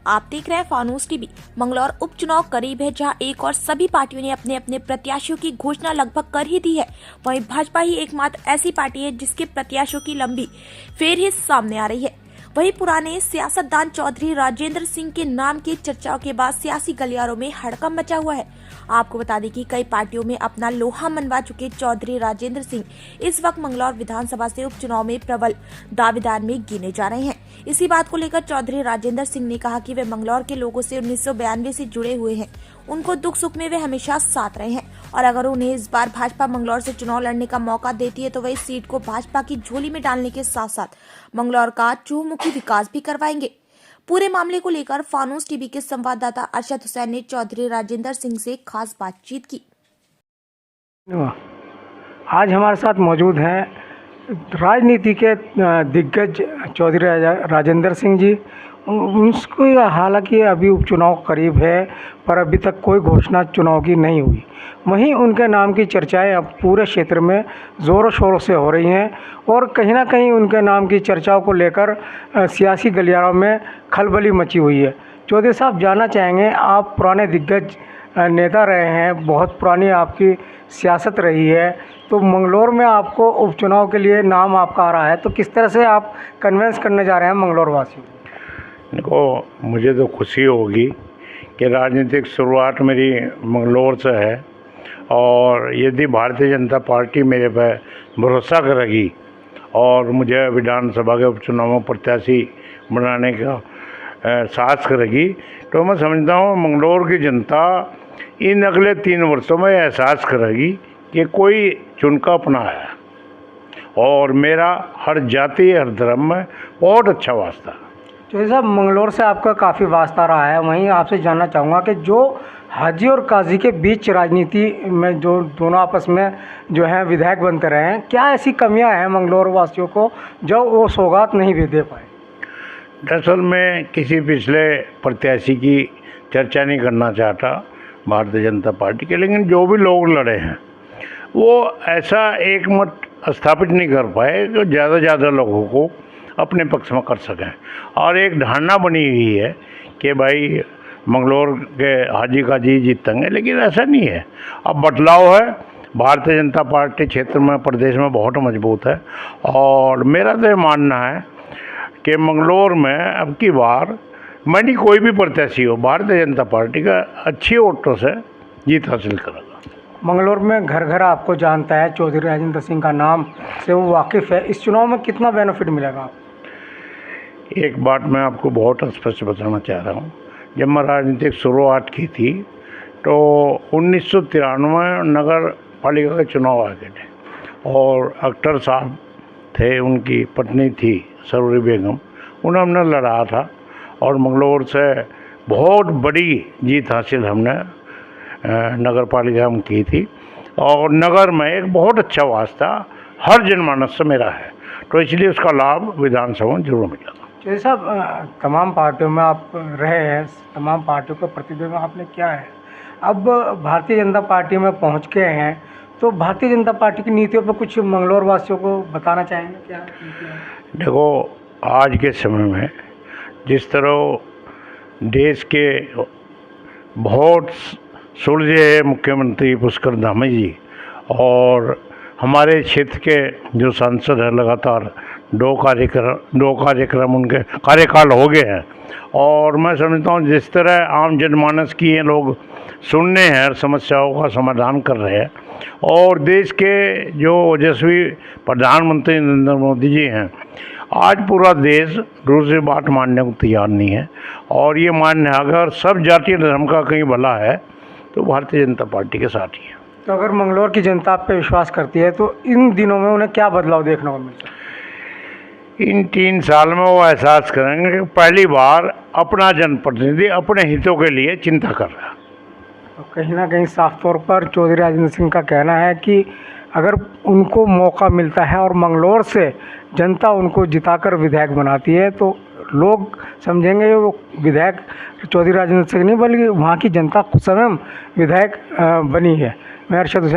आप देख रहे हैं फानूस टीवी। मंगलौर उपचुनाव करीब है, जहां एक और सभी पार्टियों ने अपने अपने प्रत्याशियों की घोषणा लगभग कर ही दी है। वहीं भाजपा ही एकमात्र ऐसी पार्टी है जिसके प्रत्याशियों की लंबी फेहरिस्त सामने आ रही है। वहीं पुराने सियासतदान चौधरी राजेंद्र सिंह के नाम की चर्चाओं के बाद सियासी गलियारों में हड़कंप मचा हुआ है। आपको बता दें कि कई पार्टियों में अपना लोहा मनवा चुके चौधरी राजेंद्र सिंह इस वक्त मंगलौर विधानसभा से उपचुनाव में प्रबल दावेदार में गिने जा रहे हैं। इसी बात को लेकर चौधरी राजेंद्र सिंह ने कहा कि वे मंगलौर के लोगों से 1992 से जुड़े हुए हैं। उनको दुख सुख में वे हमेशा साथ रहे हैं और अगर उन्हें इस बार भाजपा मंगलौर से चुनाव लड़ने का मौका देती है तो वे इस सीट को भाजपा की झोली में डालने के साथ साथ मंगलौर का चहुमुखी विकास भी करवाएंगे। पूरे मामले को लेकर फानूस टीवी के संवाददाता अरशद हुसैन ने चौधरी राजेंद्र सिंह से खास बातचीत की। आज हमारे साथ मौजूद हैं राजनीति के दिग्गज चौधरी राजेंद्र सिंह जी। उनको हालांकि अभी उपचुनाव करीब है पर अभी तक कोई घोषणा चुनाव की नहीं हुई। वहीं उनके नाम की चर्चाएं अब पूरे क्षेत्र में ज़ोरों शोरों से हो रही हैं और कहीं ना कहीं उनके नाम की चर्चाओं को लेकर सियासी गलियारों में खलबली मची हुई है। चौधरी साहब, जानना चाहेंगे, आप पुराने दिग्गज नेता रहे हैं, बहुत पुरानी आपकी सियासत रही है, तो मंगलौर में आपको उपचुनाव के लिए नाम आपका आ रहा है, तो किस तरह से आप कन्विंस करने जा रहे हैं मंगलौर वासियों को? देखो, मुझे तो खुशी होगी कि राजनीतिक शुरुआत मेरी मंगलौर से है और यदि भारतीय जनता पार्टी मेरे पर भरोसा करेगी और मुझे विधानसभा के उपचुनाव में प्रत्याशी बनाने का साहस करेगी तो मैं समझता हूँ मंगलौर की जनता इन अगले 3 वर्षों में एहसास करेगी कि कोई चुनका अपना है और मेरा हर जाति हर धर्म में बहुत अच्छा वास्ता है। चौधरी साहब, मंगलौर से आपका काफ़ी वास्ता रहा है, वहीं आपसे जानना चाहूँगा कि जो हाजी और काजी के बीच राजनीति में जो दोनों आपस में जो है विधायक बनते रहे हैं, क्या ऐसी कमियां हैं मंगलौर वासियों को जो वो सौगात नहीं भी दे पाए? दरअसल मैं किसी पिछले प्रत्याशी की चर्चा नहीं करना चाहता भारतीय जनता पार्टी के, लेकिन जो भी लोग लड़े हैं वो ऐसा एक मत स्थापित नहीं कर पाए जो ज़्यादा से ज़्यादा लोगों को अपने पक्ष में कर सकें। और एक धारणा बनी हुई है कि भाई मंगलौर के हाजी काजी जीतेंगे, लेकिन ऐसा नहीं है। अब बदलाव है, भारतीय जनता पार्टी क्षेत्र में प्रदेश में बहुत मजबूत है और मेरा तो ये मानना है कि मंगलौर में अब की बार मैंने कोई भी प्रत्याशी हो भारतीय जनता पार्टी का अच्छी वोटों से जीत हासिल करेगा। मंगलौर में घर घर आपको जानता है, चौधरी राजेंद्र सिंह का नाम से वो वाकिफ़ है। इस चुनाव में कितना बेनिफिट मिलेगा आपको? एक बात मैं आपको बहुत स्पष्ट बताना चाह रहा हूँ। जब मैं राजनीतिक शुरुआत की थी तो 1993 नगर पालिका के चुनाव आ गए थे और अख्तर साहब थे, उनकी पत्नी थी सरूरी बेगम, उन्हें हमने लड़ा था और मंगलौर से बहुत बड़ी जीत हासिल हमने नगर पालिका में की थी और नगर में एक बहुत अच्छा वास्ता हर जनमानस से मेरा है, तो इसलिए उसका लाभ विधानसभा में जरूर मिलेगा। चौधरी साहब, तमाम पार्टियों में आप रहे हैं, तमाम पार्टियों का प्रतिनिधित्व आपने किया है, अब भारतीय जनता पार्टी में पहुंच गए हैं, तो भारतीय जनता पार्टी की नीतियों पर कुछ मंगलौर वासियों को बताना चाहेंगे क्या नीति है? देखो, आज के समय में जिस तरह देश के बहुत सुलझे मुख्यमंत्री पुष्कर धामी जी और हमारे क्षेत्र के जो सांसद हैं, लगातार 2 कार्यक्रम उनके कार्यकाल हो गए हैं और मैं समझता हूँ जिस तरह आम जनमानस की ये लोग सुनने हैं, समस्याओं का समाधान कर रहे हैं और देश के जो ओजस्वी प्रधानमंत्री नरेंद्र मोदी जी हैं, आज पूरा देश दूसरी बात मानने को तैयार नहीं है और ये मान्य है अगर सब जातीय धर्म का कहीं भला है तो भारतीय जनता पार्टी के साथ ही है। तो अगर मंगलौर की जनता आप पे विश्वास करती है तो इन दिनों में उन्हें क्या बदलाव देखने को मिलता है? इन 3 साल में वो एहसास करेंगे कि पहली बार अपना जनप्रतिनिधि अपने हितों के लिए चिंता कर रहा है। तो कहीं ना कहीं साफ तौर पर चौधरी राजेंद्र सिंह का कहना है कि अगर उनको मौका मिलता है और मंगलौर से जनता उनको जिताकर विधायक बनाती है तो लोग समझेंगे वो विधायक चौधरी राजेंद्र सिंह नहीं बल्कि वहाँ की जनता स्वयं विधायक बनी है। मैं अरशद हुसैन।